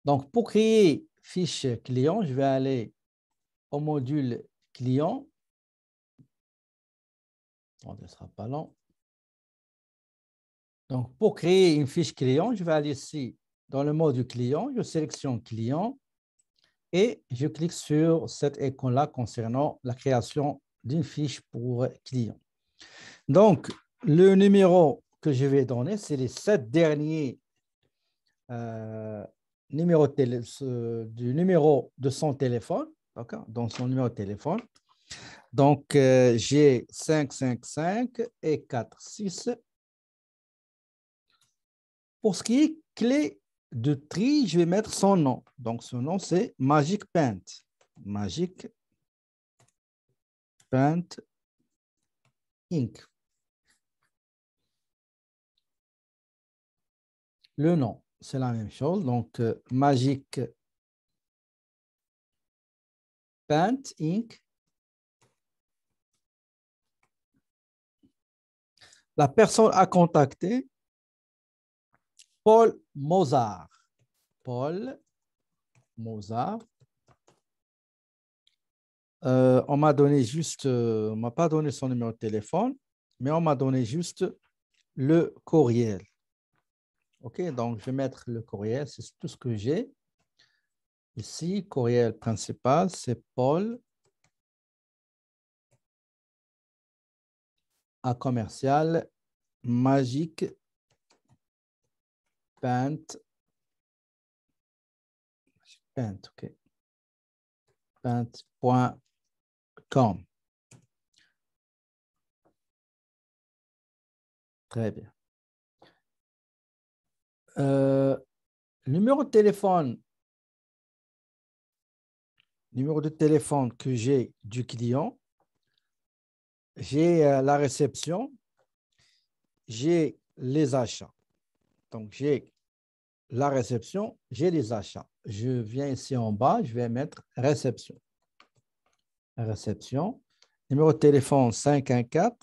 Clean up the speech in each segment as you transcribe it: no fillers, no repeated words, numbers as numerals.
Donc, pour créer fiche client, je vais aller au module client. On ne sera pas long. Donc, pour créer une fiche client, je vais aller ici dans le module client, je sélectionne client et je clique sur cette icône-là concernant la création d'une fiche pour client. Donc, le numéro que je vais donner, c'est les 7 derniers numéros du numéro de son téléphone, dans son numéro de téléphone. Donc, j'ai 555 et 46. Pour ce qui est clé de tri, je vais mettre son nom. Donc, son nom, c'est Magic Paint. Magic Paint Inc. Le nom, c'est la même chose. Donc, Magic Paint Inc. La personne à contacter, Paul Mozart. Paul Mozart. On m'a donné juste, on m'a pas donné son numéro de téléphone, mais on m'a donné juste le courriel. OK, donc je vais mettre le courriel, c'est tout ce que j'ai. Ici, courriel principal, c'est Paul à commercial Magic Paint. Paint, OK. Paint.com. Très bien. Numéro de téléphone que j'ai du client, j'ai la réception, j'ai les achats. Donc, j'ai la réception, j'ai les achats. Je viens ici en bas, je vais mettre réception. Réception. Numéro de téléphone 514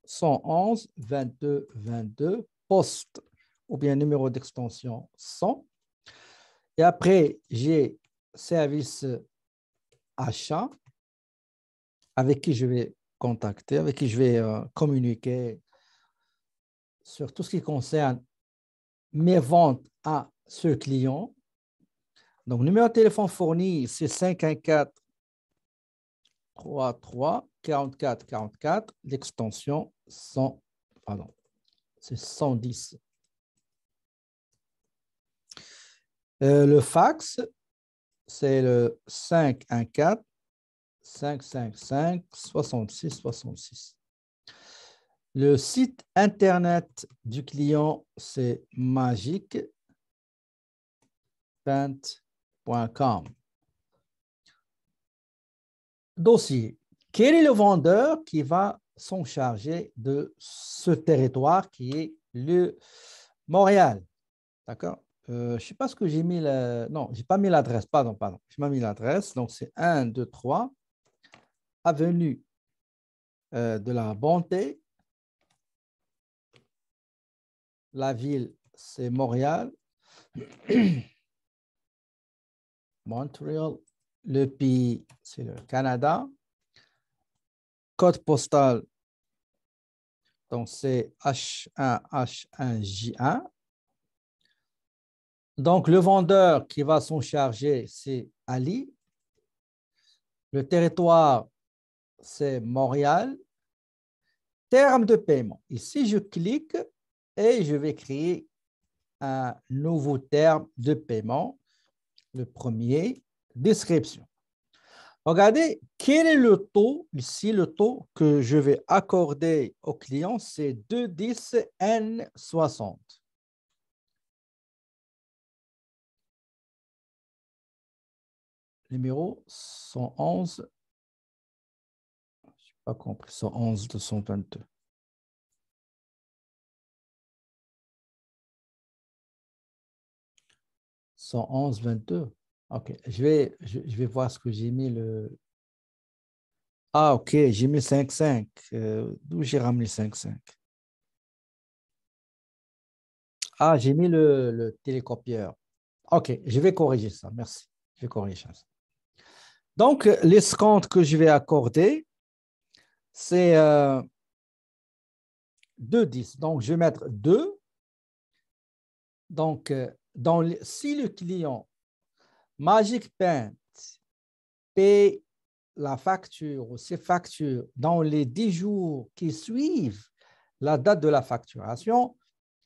111 22 22, poste ou bien numéro d'extension 100. Et après, j'ai service achat avec qui je vais contacter, avec qui je vais communiquer sur tout ce qui concerne mes ventes à ce client. Donc, numéro de téléphone fourni, c'est 514 33 44 44, l'extension 100, pardon, c'est 110. Le fax, c'est le 514 555 66 66. Le site internet du client, c'est magicpaint.com. Dossier. Quel est le vendeur qui va s'en charger de ce territoire qui est le Montréal? D'accord? Je ne sais pas ce que j'ai mis. Non, je n'ai pas mis l'adresse. Pardon. Je n'ai pas mis l'adresse. Donc, c'est 1, 2, 3, avenue de la Bonté. La ville, c'est Montréal. Montréal. Le pays, c'est le Canada. Code postal, donc c'est H1H1J1. Donc, le vendeur qui va s'en charger, c'est Ali. Le territoire, c'est Montréal. Terme de paiement. Ici, je clique et je vais créer un nouveau terme de paiement. Le premier, description. Regardez, quel est le taux? Ici, le taux que je vais accorder au client, c'est 2,10 N60. Numéro 111. Je n'ai pas compris, 111 222. 111 22. OK, je vais voir ce que j'ai mis. Ah, OK, j'ai mis 5,5. D'où j'ai ramené 5,5? Ah, j'ai mis le télécopieur. OK, je vais corriger ça. Merci. Je vais corriger ça. Donc, l'escompte que je vais accorder, c'est 2,10. Donc, je vais mettre 2. Donc, si le client Magic Paint paie la facture ou ses factures dans les 10 jours qui suivent la date de la facturation,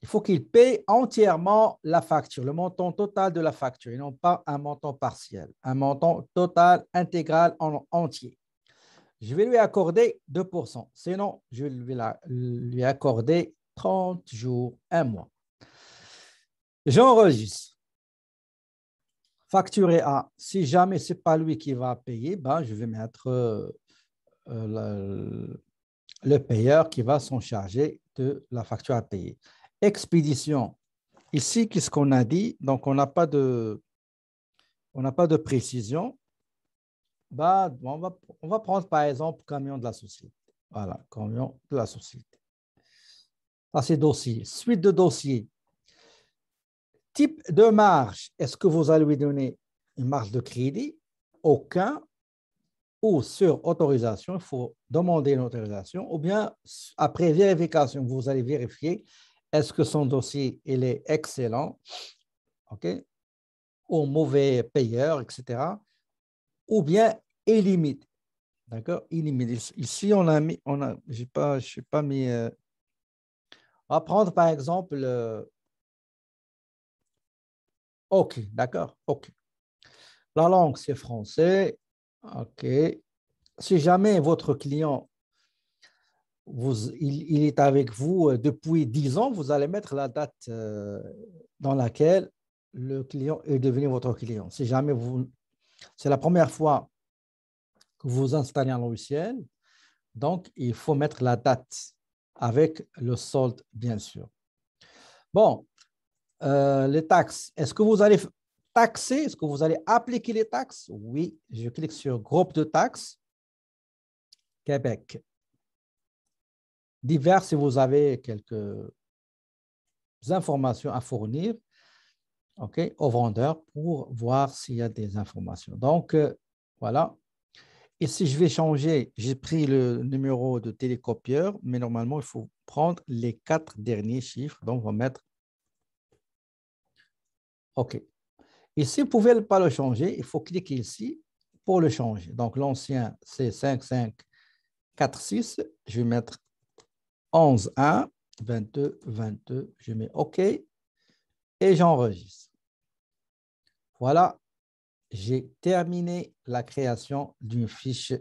il faut qu'il paie entièrement la facture, le montant total de la facture, et non pas un montant partiel, un montant total intégral en entier. Je vais lui accorder 2%. Sinon, je vais lui accorder 30 jours, un mois. J'enregistre. Facturé A. Si jamais ce n'est pas lui qui va payer, ben, je vais mettre le payeur qui va s'en charger de la facture à payer. Expédition. Ici, qu'est-ce qu'on a dit? Donc, on n'a pas de précision. Bah, on va prendre par exemple camion de la société. Voilà, camion de la société. Ça, c'est dossier. Suite de dossier. Type de marge. Est-ce que vous allez lui donner une marge de crédit? Aucun. Ou sur autorisation, il faut demander une autorisation. Ou bien, après vérification, vous allez vérifier est-ce que son dossier il est excellent, OK, ou mauvais payeur, etc. Ou bien illimité. D'accord? Illimité. Ici, on a mis, je n'ai pas mis. On va prendre par exemple OK, d'accord? OK. La langue, c'est français. OK. Si jamais votre client, il est avec vous depuis 10 ans, vous allez mettre la date dans laquelle le client est devenu votre client. Si jamais c'est la première fois que vous installez un logiciel, donc il faut mettre la date avec le solde, bien sûr. Bon, les taxes. Est-ce que vous allez taxer? Est-ce que vous allez appliquer les taxes? Oui, je clique sur groupe de taxes, Québec. Divers si vous avez quelques informations à fournir, OK, au vendeur pour voir s'il y a des informations. Donc, voilà. Et si je vais changer, j'ai pris le numéro de télécopieur, mais normalement, il faut prendre les 4 derniers chiffres. Donc, on va mettre OK. Et si vous ne pouvez pas le changer, il faut cliquer ici pour le changer. Donc, l'ancien, c'est 5546. Je vais mettre 11, 1, 22, 22. Je mets OK et j'enregistre. Voilà, j'ai terminé la création d'une fiche